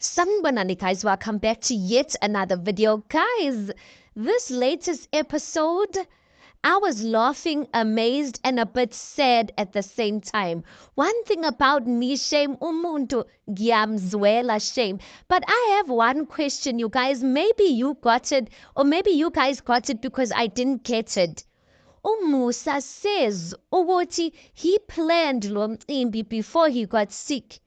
Sanibonani guys, welcome back to yet another video. Guys, this latest episode, I was laughing, amazed, and a bit sad at the same time. One thing about me, shame umuntu ngiyamzwela shame. But I have one question, you guys. Maybe you got it, or maybe you guys got it because I didn't get it. UMusa says ukuthi he planned lo mcimbi before he got sick.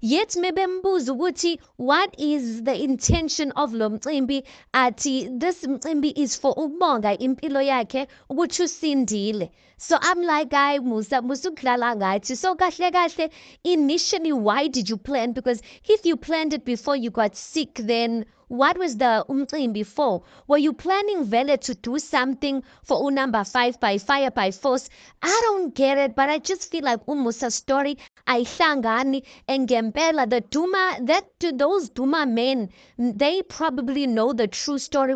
Yet mebembuza ukuthi what is the intention of lo mcimbi, athi this mcimbi is for ukubonga impilo yakhe ukuthi usindile. So I'm like, guy, Musa ukudlala ngathi. So kahle kahle, initially why did you plan? Because if you planned it before you got sick, then what was the umcimbi for? Were you planning vele to do something for number 5 by fire by force? I don't get it, but I just feel like Musa's story ayihlangani and ngempela the Duma, those Duma men, they probably know the true story.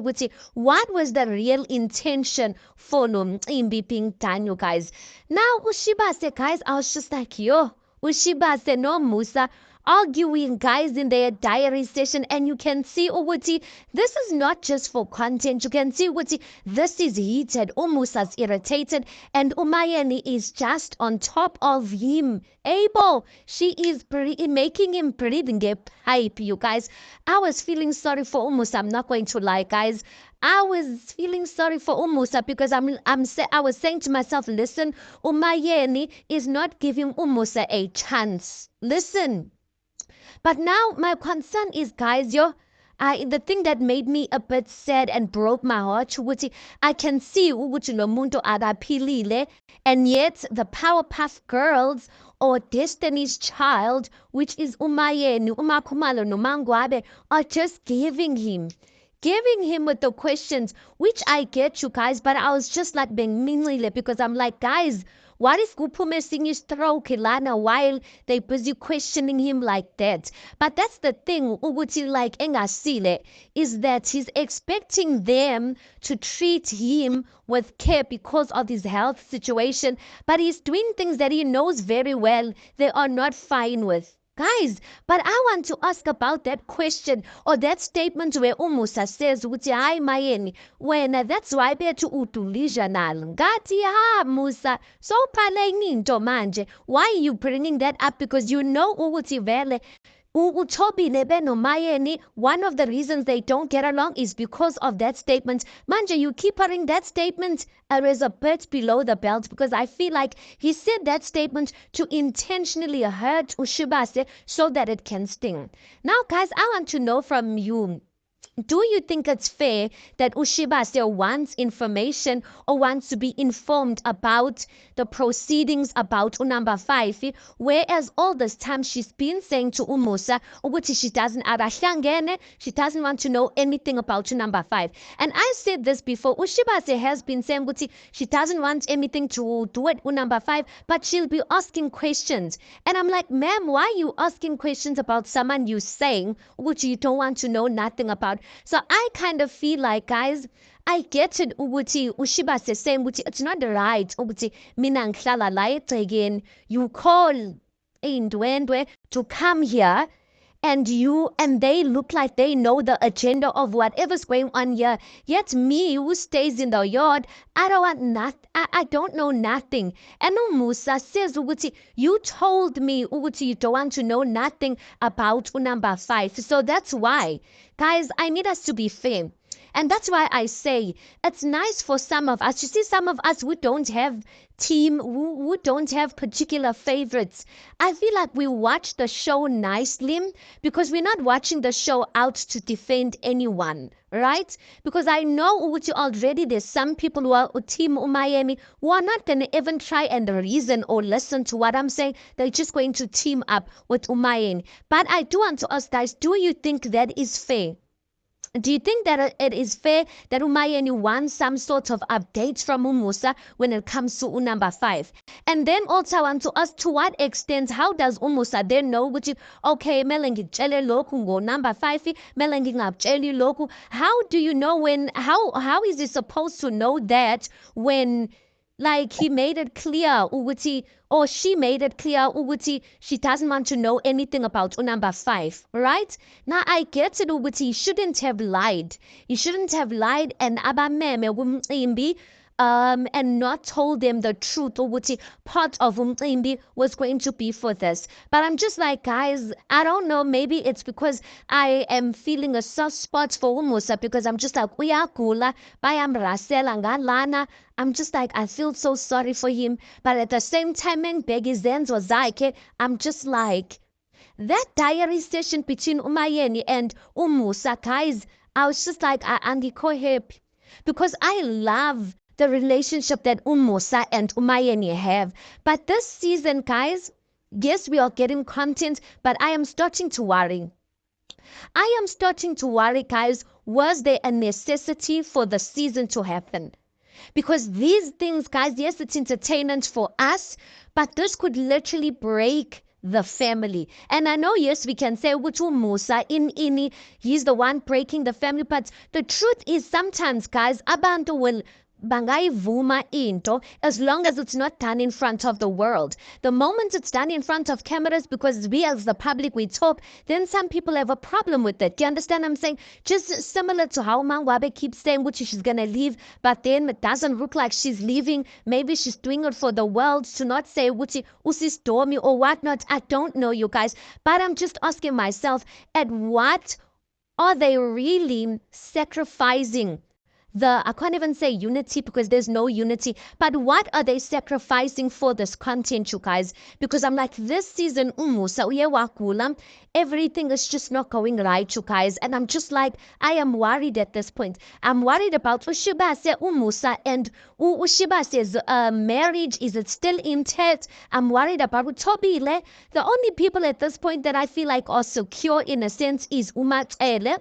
What was the real intention for no mcimbi being done, you guys? Now Ushibase, guys, I was just like, yo, Ushibase no Musa arguing, guys, in their diary session, and you can see ukuthi this is not just for content. You can see ukuthi this is heated. Umusa's irritated, and Umayeni is just on top of him. Abel, she is making him breathe a pipe, you guys. I was feeling sorry for Umusa. I'm not going to lie, guys. I was feeling sorry for Umusa because I was saying to myself, listen, Umayeni is not giving Umusa a chance. Listen. But now my concern is, guys, the thing that made me a bit sad and broke my heart, ukuthi I can see ukuthi lo muntu akaphilile, and yet the Powerpuff Girls or Destiny's Child, which is Umayeni, uMakhumalo noMangwabe, are just giving him with the questions, which I get, you guys, but I was just like being meanly because I'm like, guys, what if kuphume sinye stroke lana while they busy questioning him like that? But that's the thing, ukuthi like engasile, is that he's expecting them to treat him with care because of his health situation, but he's doing things that he knows very well they are not fine with. Guys, but I want to ask about that question or that statement where Umusa says, "Hayi Mayeni, wena that's why bethu udulisha nalo." Ngathi ha Musa, so phaleni into manje. Why are you bringing that up? Because you know ukuthi vele uThobile benoMayeni, one of the reasons they don't get along is because of that statement. Manje, you keep hearing that statement as a bit below the belt because I feel like he said that statement to intentionally hurt Ushibase so that it can sting. Now, guys, I want to know from you. Do you think it's fair that Ushibase wants information or wants to be informed about the proceedings about number 5, whereas all this time she's been saying to Umusa ukuthi she doesn't want to know anything about number 5? And I said this before, Ushibase has been saying ukuthi she doesn't want anything to do with number 5, but she'll be asking questions. And I'm like, ma'am, why are you asking questions about someone you saying which you don't want to know nothing about? So I kind of feel like, guys, I get it ukuthi Ushibase saying ukuthi it's not right ukuthi mina ngihlala la egcekeni, you call indwendwe to come here and they look like they know the agenda of whatever's going on here. Yet me, who stays in the yard, I don't want nothing. I don't know nothing. And Musa says ukuthi you told me ukuthi you don't want to know nothing about number 5. So that's why, guys, I need us to be fair. And that's why I say it's nice for some of us. You see, some of us who don't have team, who don't have particular favorites. I feel like we watch the show nicely because we're not watching the show out to defend anyone, right? Because I know already there's some people who are team Umayeni who are not going to even try and reason or listen to what I'm saying. They're just going to team up with Umayeni. But I do want to ask, guys, do you think that is fair? Do you think that it is fair that Umayeni wants some sort of update from Umusa when it comes to number 5? And then also I want to ask, to what extent, how does Umusa then know which is, okay, mele ngitshele lokhu ngo number 5, mele ngingakutsheli lokhu? How do you know when, how is he supposed to know that when Like he made it clear ukuthi, or she made it clear ukuthi she doesn't want to know anything about number 5, right? Now I get it ukuthi he shouldn't have lied. He shouldn't have lied and abameme kumcimbi and not told them the truth ukuthi part of umcimbi was going to be for this. But I'm just like, guys, I don't know, maybe it's because I am feeling a soft spot for Umusa because I'm just like, uyagula bayamrasela ngalana. I'm just like, I feel so sorry for him, but at the same time ngibheka izenzo zakhe, I'm just like, that diary session between Umayeni and Umusa, guys, I was just like, angikho happy because I love the relationship that Umusa and Umayeni have. But this season, guys, yes, we are getting content, but I am starting to worry. I am starting to worry, guys. Was there a necessity for the season to happen? Because these things, guys, yes, it's entertainment for us, but this could literally break the family. And I know, yes, we can say Wutu Musa in ini, he's the one breaking the family, but the truth is sometimes, guys, abantu will bangayivuma into as long as it's not done in front of the world. The moment it's done in front of cameras, because we as the public we talk, then some people have a problem with it. Do you understand what I'm saying? Just similar to how Mangwabe keeps saying which she's gonna leave, but then it doesn't look like she's leaving. Maybe she's doing it for the world to not say Wuchi Usistormi or whatnot. I don't know, you guys, but I'm just asking myself, at what are they really sacrificing? I can't even say unity because there's no unity, but what are they sacrificing for this content, you guys? Because I'm like, this season, Umusa uyewakula, everything is just not going right, you guys, and I'm just like, I am worried at this point. I'm worried about Ushibase Umusa and Ushibase's marriage. Is it still intact? I'm worried about Tobile. The only people at this point that I feel like are secure in a sense is Umatsele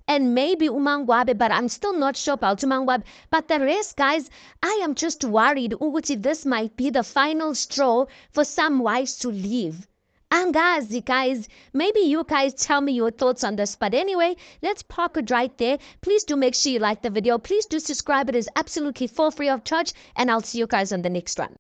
and maybe Umangwabe, but I'm still not sure about Umangwabe. But the rest, guys, I am just worried ukuthi this might be the final straw for some wives to leave. Angazi, guys. Maybe you guys tell me your thoughts on this. But anyway, let's park it right there. Please do make sure you like the video. Please do subscribe. It is absolutely for free of charge. And I'll see you guys on the next one.